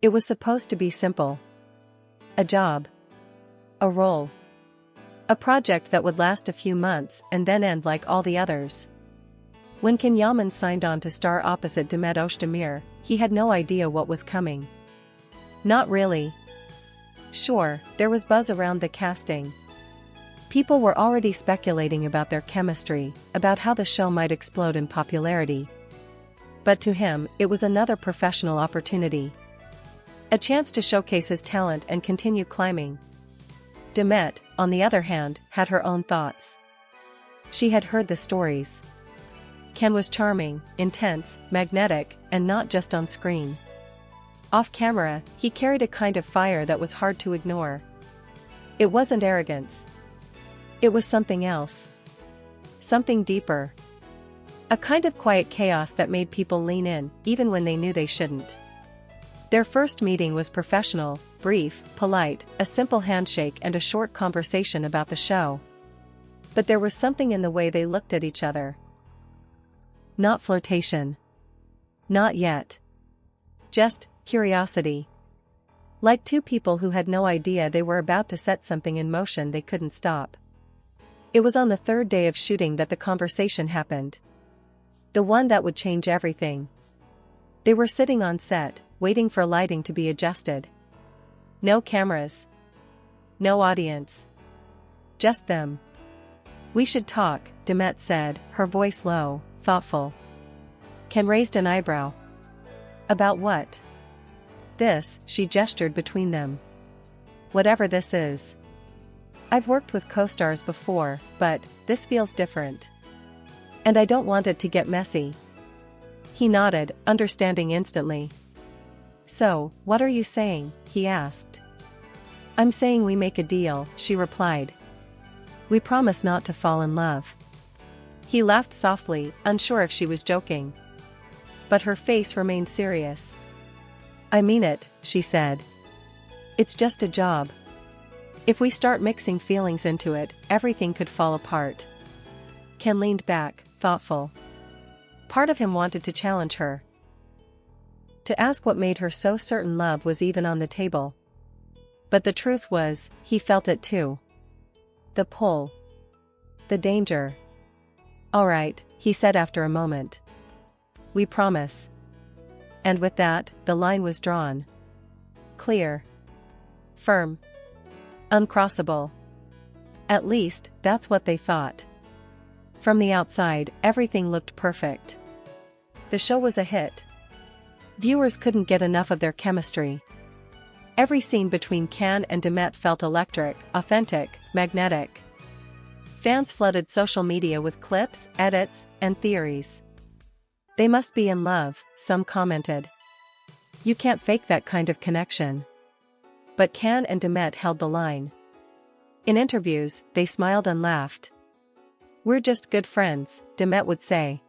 It was supposed to be simple. A job. A role. A project that would last a few months and then end like all the others. When Can Yaman signed on to star opposite Demet Özdemir, he had no idea what was coming. Not really. Sure, there was buzz around the casting. People were already speculating about their chemistry, about how the show might explode in popularity. But to him, it was another professional opportunity. A chance to showcase his talent and continue climbing. Demet, on the other hand, had her own thoughts. She had heard the stories. Can was charming, intense, magnetic, and not just on screen. Off camera, he carried a kind of fire that was hard to ignore. It wasn't arrogance. It was something else. Something deeper. A kind of quiet chaos that made people lean in, even when they knew they shouldn't. Their first meeting was professional, brief, polite, a simple handshake and a short conversation about the show. But there was something in the way they looked at each other. Not flirtation. Not yet. Just curiosity. Like two people who had no idea they were about to set something in motion they couldn't stop. It was on the third day of shooting that the conversation happened. The one that would change everything. They were sitting on set, waiting for lighting to be adjusted. No cameras. No audience. Just them. "We should talk," Demet said, her voice low, thoughtful. Can raised an eyebrow. "About what?" "This," she gestured between them. "Whatever this is. I've worked with co-stars before, but this feels different. And I don't want it to get messy." He nodded, understanding instantly. "So, what are you saying?" he asked. "I'm saying we make a deal," she replied. "We promise not to fall in love." He laughed softly, unsure if she was joking. But her face remained serious. "I mean it," she said. "It's just a job. If we start mixing feelings into it, everything could fall apart." Ken leaned back, thoughtful. Part of him wanted to challenge her. To ask what made her so certain love was even on the table. But the truth was, he felt it too. The pull. The danger. "All right," he said after a moment. "We promise." And with that, the line was drawn. Clear. Firm. Uncrossable. At least, that's what they thought. From the outside, everything looked perfect. The show was a hit. Viewers couldn't get enough of their chemistry. Every scene between Can and Demet felt electric, authentic, magnetic. Fans flooded social media with clips, edits, and theories. "They must be in love," some commented. "You can't fake that kind of connection." But Can and Demet held the line. In interviews, they smiled and laughed. "We're just good friends," Demet would say.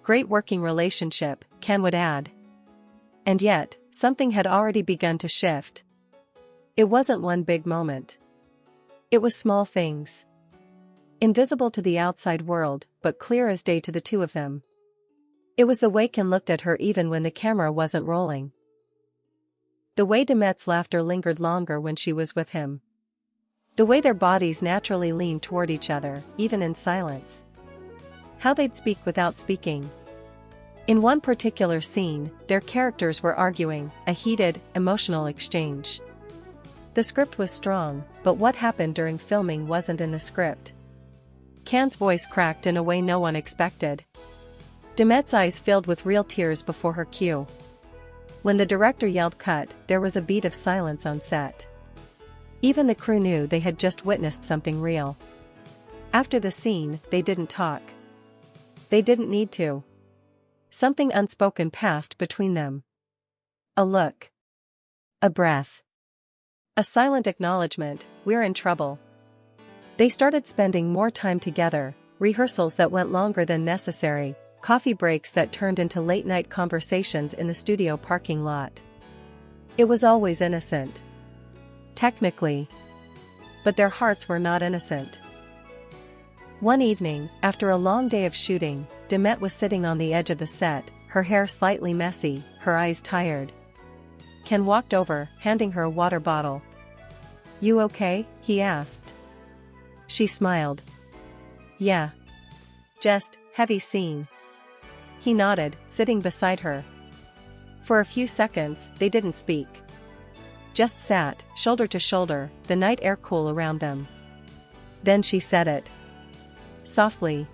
"Great working relationship," Can would add. And yet, something had already begun to shift. It wasn't one big moment. It was small things. Invisible to the outside world, but clear as day to the two of them. It was the way Can looked at her even when the camera wasn't rolling. The way Demet's laughter lingered longer when she was with him. The way their bodies naturally leaned toward each other, even in silence. How they'd speak without speaking. In one particular scene, their characters were arguing, a heated, emotional exchange. The script was strong, but what happened during filming wasn't in the script. Can's voice cracked in a way no one expected. Demet's eyes filled with real tears before her cue. When the director yelled cut, there was a beat of silence on set. Even the crew knew they had just witnessed something real. After the scene, they didn't talk. They didn't need to. Something unspoken passed between them. A look. A breath. A silent acknowledgement, "We're in trouble." They started spending more time together, rehearsals that went longer than necessary, coffee breaks that turned into late-night conversations in the studio parking lot. It was always innocent. Technically. But their hearts were not innocent. One evening, after a long day of shooting, Demet was sitting on the edge of the set, her hair slightly messy, her eyes tired. Can walked over, handing her a water bottle. "You okay?" he asked. She smiled. "Yeah. Just, heavy scene." He nodded, sitting beside her. For a few seconds, they didn't speak. Just sat, shoulder to shoulder, the night air cool around them. Then she said it. Softly.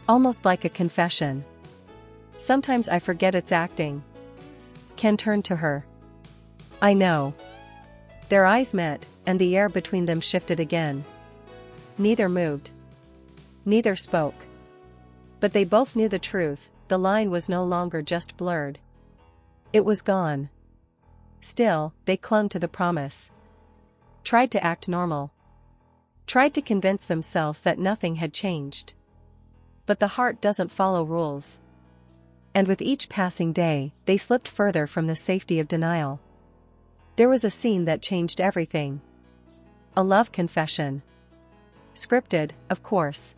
Almost like a confession. "Sometimes I forget it's acting." Ken turned to her. "I know." Their eyes met, and the air between them shifted again. Neither moved. Neither spoke. But they both knew the truth, the line was no longer just blurred. It was gone. Still, they clung to the promise. Tried to act normal. Tried to convince themselves that nothing had changed. But the heart doesn't follow rules. And with each passing day, they slipped further from the safety of denial. There was a scene that changed everything. A love confession. Scripted, of course.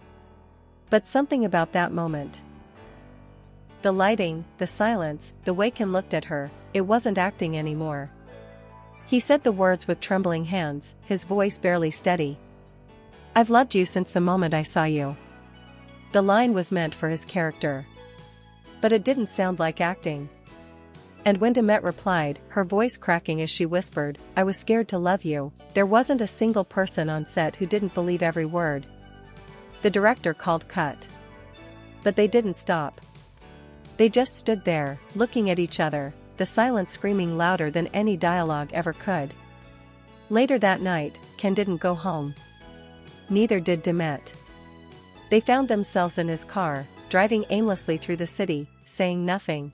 But something about that moment. The lighting, the silence, the way Ken looked at her, it wasn't acting anymore. He said the words with trembling hands, his voice barely steady. "I've loved you since the moment I saw you." The line was meant for his character. But it didn't sound like acting. And when Demet replied, her voice cracking as she whispered, "I was scared to love you," there wasn't a single person on set who didn't believe every word. The director called cut. But they didn't stop. They just stood there, looking at each other, the silence screaming louder than any dialogue ever could. Later that night, Ken didn't go home. Neither did Demet. They found themselves in his car, driving aimlessly through the city, saying nothing.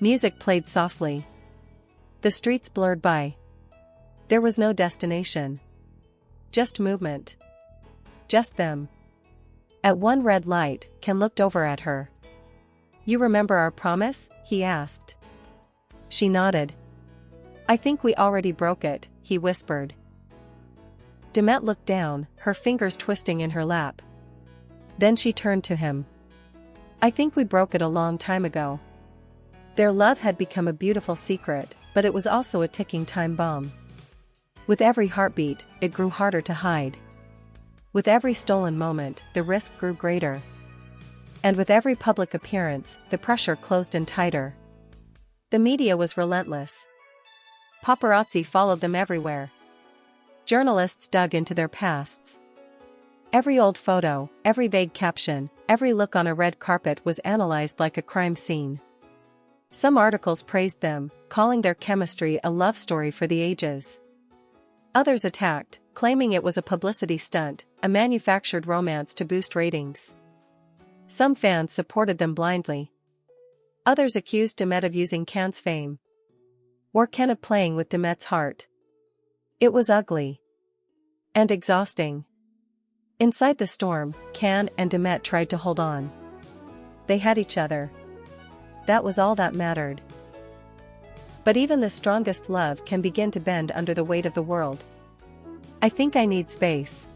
Music played softly. The streets blurred by. There was no destination. Just movement. Just them. At one red light, Ken looked over at her. "You remember our promise?" he asked. She nodded. "I think we already broke it," he whispered. Demet looked down, her fingers twisting in her lap. Then she turned to him. "I think we broke it a long time ago." Their love had become a beautiful secret, but it was also a ticking time bomb. With every heartbeat, it grew harder to hide. With every stolen moment, the risk grew greater. And with every public appearance, the pressure closed in tighter. The media was relentless. Paparazzi followed them everywhere. Journalists dug into their pasts. Every old photo, every vague caption, every look on a red carpet was analyzed like a crime scene. Some articles praised them, calling their chemistry a love story for the ages. Others attacked, claiming it was a publicity stunt, a manufactured romance to boost ratings. Some fans supported them blindly. Others accused Demet of using Can's fame. Or Ken of playing with Demet's heart. It was ugly. And exhausting. Inside the storm, Can and Demet tried to hold on. They had each other. That was all that mattered. But even the strongest love can begin to bend under the weight of the world. "I think I need space."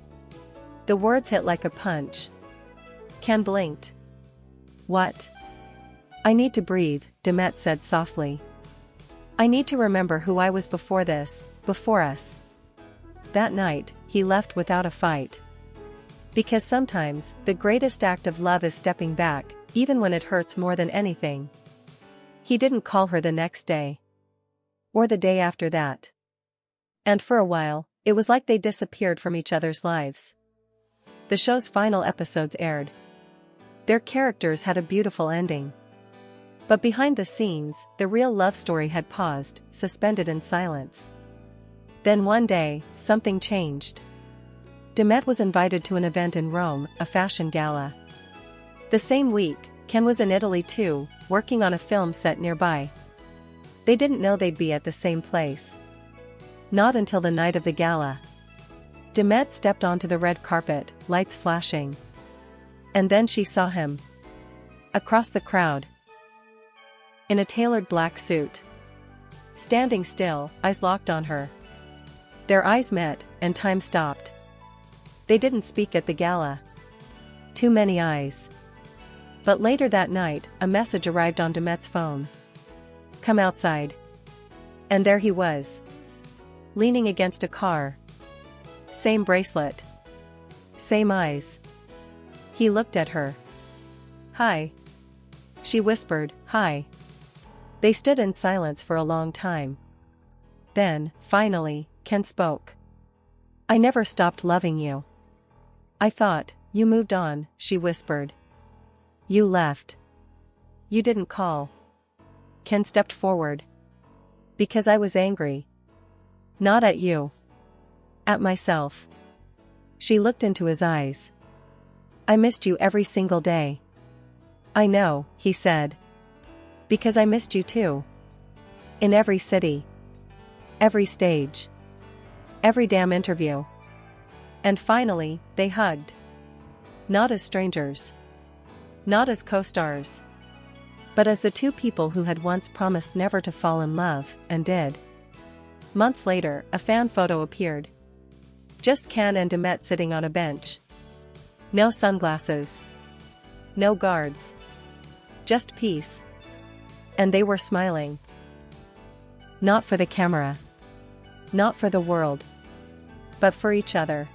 The words hit like a punch. Can blinked. "What?" "I need to breathe," Demet said softly. "I need to remember who I was before this, before us." That night, he left without a fight. Because sometimes, the greatest act of love is stepping back, even when it hurts more than anything. He didn't call her the next day. Or the day after that. And for a while, it was like they disappeared from each other's lives. The show's final episodes aired. Their characters had a beautiful ending. But behind the scenes, the real love story had paused, suspended in silence. Then one day, something changed. Demet was invited to an event in Rome, a fashion gala. The same week, Ken was in Italy too, working on a film set nearby. They didn't know they'd be at the same place. Not until the night of the gala. Demet stepped onto the red carpet, lights flashing. And then she saw him. Across the crowd. In a tailored black suit. Standing still, eyes locked on her. Their eyes met, and time stopped. They didn't speak at the gala. Too many eyes. But later that night, a message arrived on Demet's phone. "Come outside." And there he was, leaning against a car. Same bracelet. Same eyes. He looked at her. "Hi." She whispered, "Hi." They stood in silence for a long time. Then, finally, Ken spoke. "I never stopped loving you. I thought, you moved on," she whispered. "You left. You didn't call." Ken stepped forward. "Because I was angry. Not at you. At myself." She looked into his eyes. "I missed you every single day." "I know," he said. "Because I missed you too. In every city. Every stage. Every damn interview." And finally, they hugged. Not as strangers. Not as co-stars. But as the two people who had once promised never to fall in love, and did. Months later, a fan photo appeared. Just Can and Demet sitting on a bench. No sunglasses. No guards. Just peace. And they were smiling. Not for the camera. Not for the world. But for each other.